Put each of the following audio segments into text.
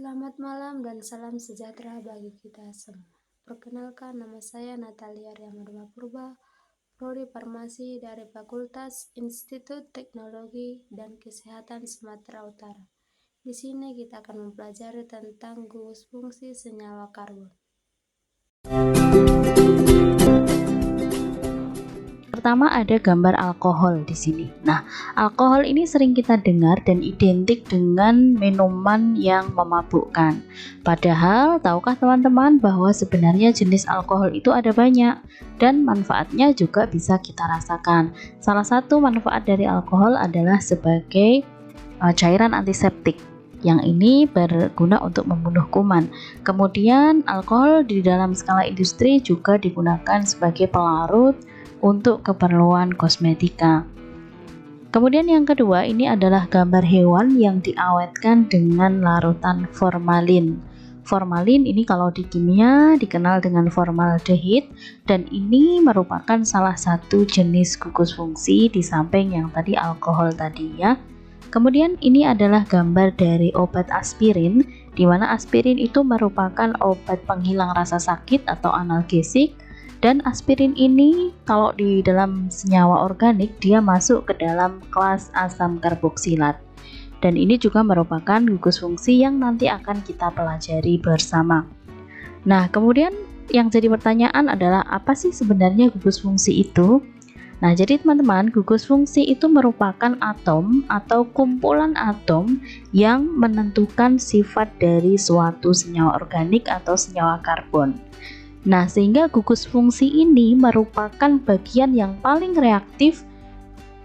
Selamat malam dan salam sejahtera bagi kita semua. Perkenalkan, nama saya Natalia Riamaduma Purba, Prodi Farmasi dari Fakultas Institut Teknologi dan Kesehatan Sumatera Utara. Di sini kita akan mempelajari tentang gugus fungsi senyawa karbon. Pertama ada gambar alkohol di sini. Nah, alkohol ini sering kita dengar dan identik dengan minuman yang memabukkan. Padahal, tahukah teman-teman bahwa sebenarnya jenis alkohol itu ada banyak dan manfaatnya juga bisa kita rasakan. Salah satu manfaat dari alkohol adalah sebagai cairan antiseptik. Yang ini berguna untuk membunuh kuman. Kemudian, alkohol di dalam skala industri juga digunakan sebagai pelarut untuk keperluan kosmetika. Kemudian yang kedua, ini adalah gambar hewan yang diawetkan dengan larutan formalin. Formalin ini kalau di kimia dikenal dengan formaldehid, dan ini merupakan salah satu jenis gugus fungsi di samping yang tadi alkohol tadi ya. Kemudian ini adalah gambar dari obat aspirin, di mana aspirin itu merupakan obat penghilang rasa sakit atau analgesik. Dan aspirin ini kalau di dalam senyawa organik dia masuk ke dalam kelas asam karboksilat. Dan ini juga merupakan gugus fungsi yang nanti akan kita pelajari bersama. Nah, kemudian yang jadi pertanyaan adalah apa sih sebenarnya gugus fungsi itu? Nah, jadi teman-teman, gugus fungsi itu merupakan atom atau kumpulan atom yang menentukan sifat dari suatu senyawa organik atau senyawa karbon. Nah, sehingga gugus fungsi ini merupakan bagian yang paling reaktif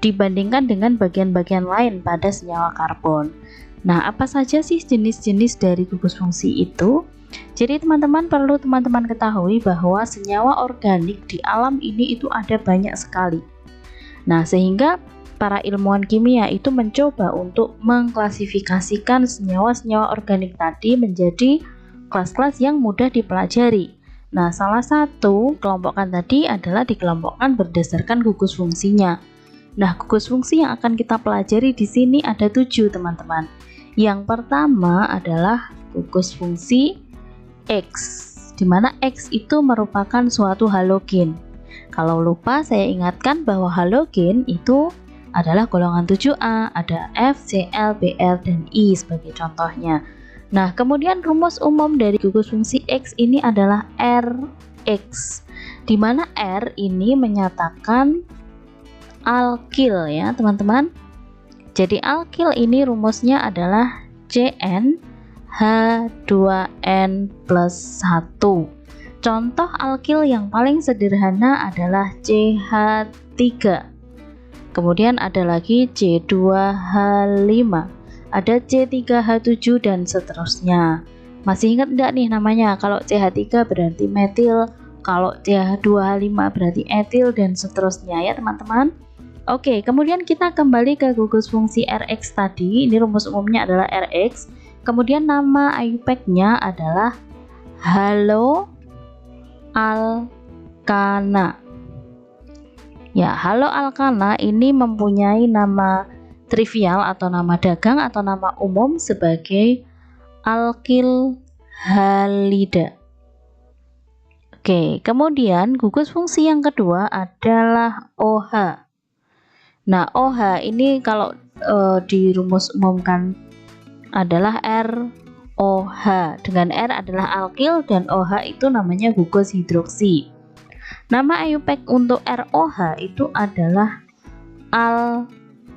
dibandingkan dengan bagian-bagian lain pada senyawa karbon. Nah, apa saja sih jenis-jenis dari gugus fungsi itu? Jadi teman-teman perlu teman-teman ketahui bahwa senyawa organik di alam ini itu ada banyak sekali. Nah, sehingga para ilmuwan kimia itu mencoba untuk mengklasifikasikan senyawa-senyawa organik tadi menjadi kelas-kelas yang mudah dipelajari. Nah, salah satu kelompokan tadi adalah dikelompokkan berdasarkan gugus fungsinya. Nah, gugus fungsi yang akan kita pelajari di sini ada 7, teman-teman. Yang pertama adalah gugus fungsi X, di mana X itu merupakan suatu halogen. Kalau lupa, saya ingatkan bahwa halogen itu adalah golongan 7A, ada F, Cl, Br, dan I sebagai contohnya. Nah, kemudian rumus umum dari gugus fungsi X ini adalah Rx, di mana R ini menyatakan alkil ya teman-teman. Jadi alkil ini rumusnya adalah CnH2n+1. Contoh alkil yang paling sederhana adalah CH3. Kemudian ada lagi C2H5. Ada C3H7 dan seterusnya. Masih ingat enggak nih namanya? Kalau CH3 berarti metil, kalau CH2H5 berarti etil dan seterusnya ya teman-teman. Oke, kemudian kita kembali ke gugus fungsi Rx tadi. Ini rumus umumnya adalah Rx. Kemudian nama IUPAC-nya adalah haloalkana. Ya, haloalkana ini mempunyai nama trivial atau nama dagang atau nama umum sebagai alkil halida. Oke, kemudian gugus fungsi yang kedua adalah OH. Nah, OH ini kalau dirumus umumkan adalah ROH. Dengan R adalah alkil dan OH itu namanya gugus hidroksi. Nama IUPAC untuk ROH itu adalah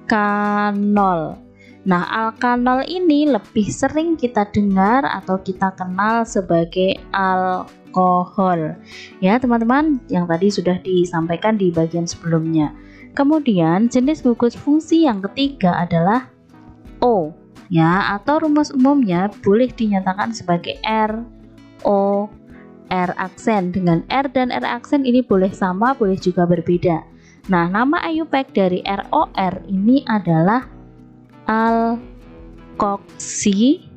alkanol. Nah, alkanol ini lebih sering kita dengar atau kita kenal sebagai alkohol. Ya, teman-teman, yang tadi sudah disampaikan di bagian sebelumnya. Kemudian, jenis gugus fungsi yang ketiga adalah O, ya, atau rumus umumnya boleh dinyatakan sebagai RO, R aksen. Dengan R dan R aksen ini boleh sama, boleh juga berbeda. Nah, nama IUPAC dari ROR ini adalah alkoksi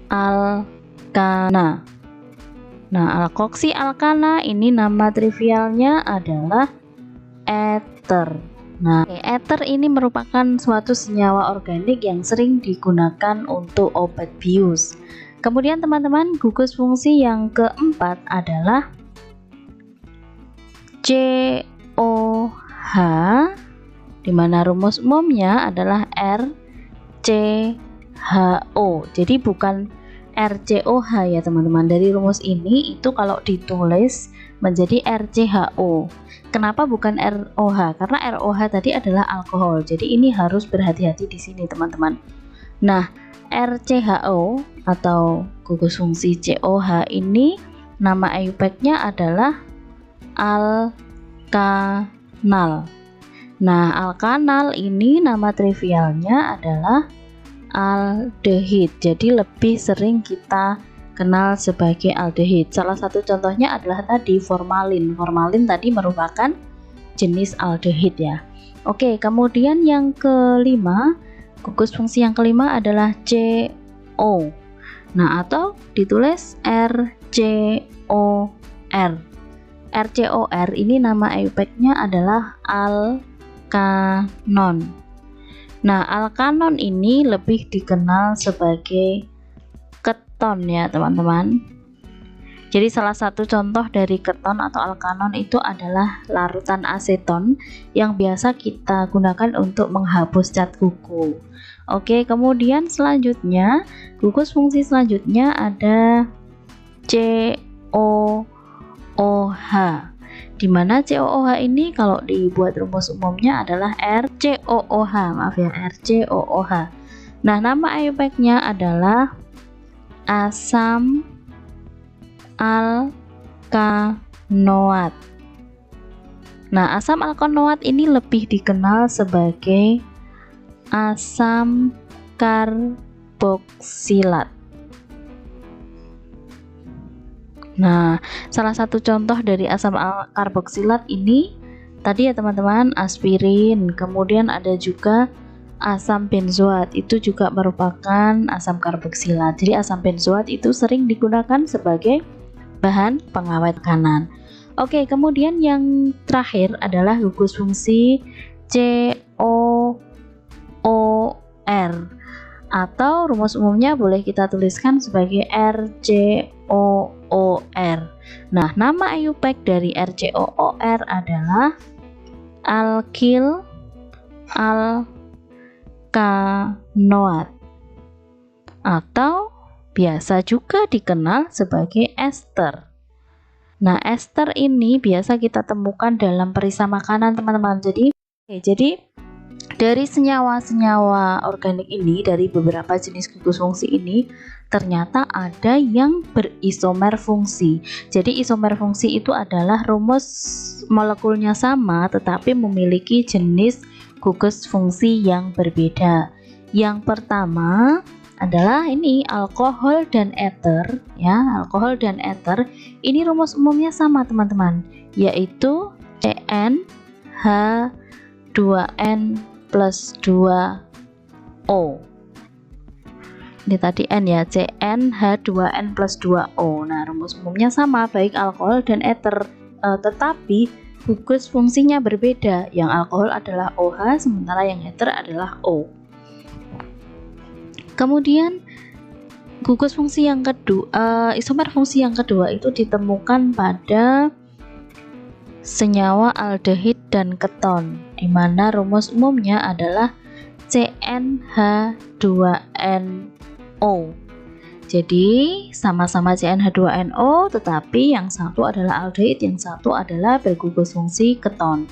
alkana. Nah, alkoksi alkana ini nama trivialnya adalah ether. Nah, ether ini merupakan suatu senyawa organik yang sering digunakan untuk obat bius. Kemudian teman-teman, gugus fungsi yang keempat adalah COH, di mana rumus umumnya adalah RCHO. Jadi bukan RCOH ya teman-teman. Dari rumus ini itu kalau ditulis menjadi RCHO. Kenapa bukan ROH? Karena ROH tadi adalah alkohol. Jadi ini harus berhati-hati di sini teman-teman. Nah, RCHO atau gugus fungsi COH ini nama IUPAC-nya adalah alkanal. Nah, alkanal ini nama trivialnya adalah aldehid. Jadi lebih sering kita kenal sebagai aldehid. Salah satu contohnya adalah tadi formalin. Formalin tadi merupakan jenis aldehid ya. Oke, kemudian yang kelima, gugus fungsi yang kelima adalah CO. Nah, atau ditulis RCOR. RCOR ini nama IUPAC-nya adalah alkanon. Nah, alkanon ini lebih dikenal sebagai keton ya teman-teman. Jadi salah satu contoh dari keton atau alkanon itu adalah larutan aseton yang biasa kita gunakan untuk menghapus cat kuku. Oke, kemudian selanjutnya gugus fungsi selanjutnya ada COOH, di mana COOH ini kalau dibuat rumus umumnya adalah RCOOH, maaf ya, RCOOH. Nah, nama IUPAC-nya adalah asam alkanoat. Nah, asam alkanoat ini lebih dikenal sebagai asam karboksilat. Nah, salah satu contoh dari asam karboksilat ini tadi ya teman-teman, aspirin, kemudian ada juga asam benzoat, itu juga merupakan asam karboksilat. Jadi asam benzoat itu sering digunakan sebagai bahan pengawet makanan. Oke, kemudian yang terakhir adalah gugus fungsi COOR, atau rumus umumnya boleh kita tuliskan sebagai RCOOR. Nah, nama IUPAC dari RCOOR adalah alkyl alkanoat, atau biasa juga dikenal sebagai ester. Nah, ester ini biasa kita temukan dalam perisa makanan teman-teman. Jadi dari senyawa-senyawa organik ini, dari beberapa jenis gugus fungsi ini, ternyata ada yang berisomer fungsi. Jadi isomer fungsi itu adalah rumus molekulnya sama tetapi memiliki jenis gugus fungsi yang berbeda. Yang pertama adalah ini alkohol dan ether ya. Alkohol dan ether ini rumus umumnya sama teman-teman, yaitu CnH2n plus 2O. Ini tadi N ya, CnH2n plus 2O. Nah, rumus umumnya sama baik alkohol dan ether, tetapi gugus fungsinya berbeda. Yang alkohol adalah OH, sementara yang ether adalah O. Kemudian gugus fungsi yang kedua, isomer fungsi yang kedua itu ditemukan pada senyawa aldehid dan keton, di mana rumus umumnya adalah CnH2nO. Jadi sama-sama CnH2nO, tetapi yang satu adalah aldehid, yang satu adalah bergugus fungsi keton.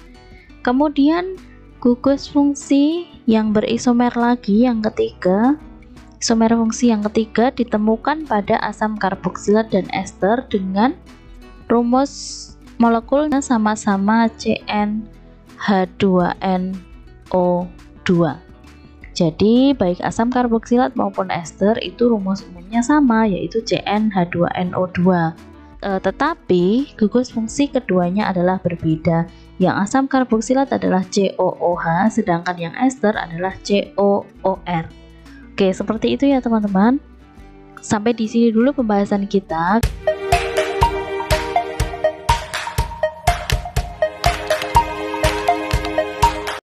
Kemudian gugus fungsi yang berisomer lagi yang ketiga, isomer fungsi yang ketiga ditemukan pada asam karboksilat dan ester dengan rumus molekulnya sama-sama CnH2nO2. Jadi baik asam karboksilat maupun ester itu rumus umumnya sama, yaitu CnH2nO2. Tetapi gugus fungsi keduanya adalah berbeda. Yang asam karboksilat adalah COOH, sedangkan yang ester adalah COOR. Oke, seperti itu ya teman-teman. Sampai di sini dulu pembahasan kita.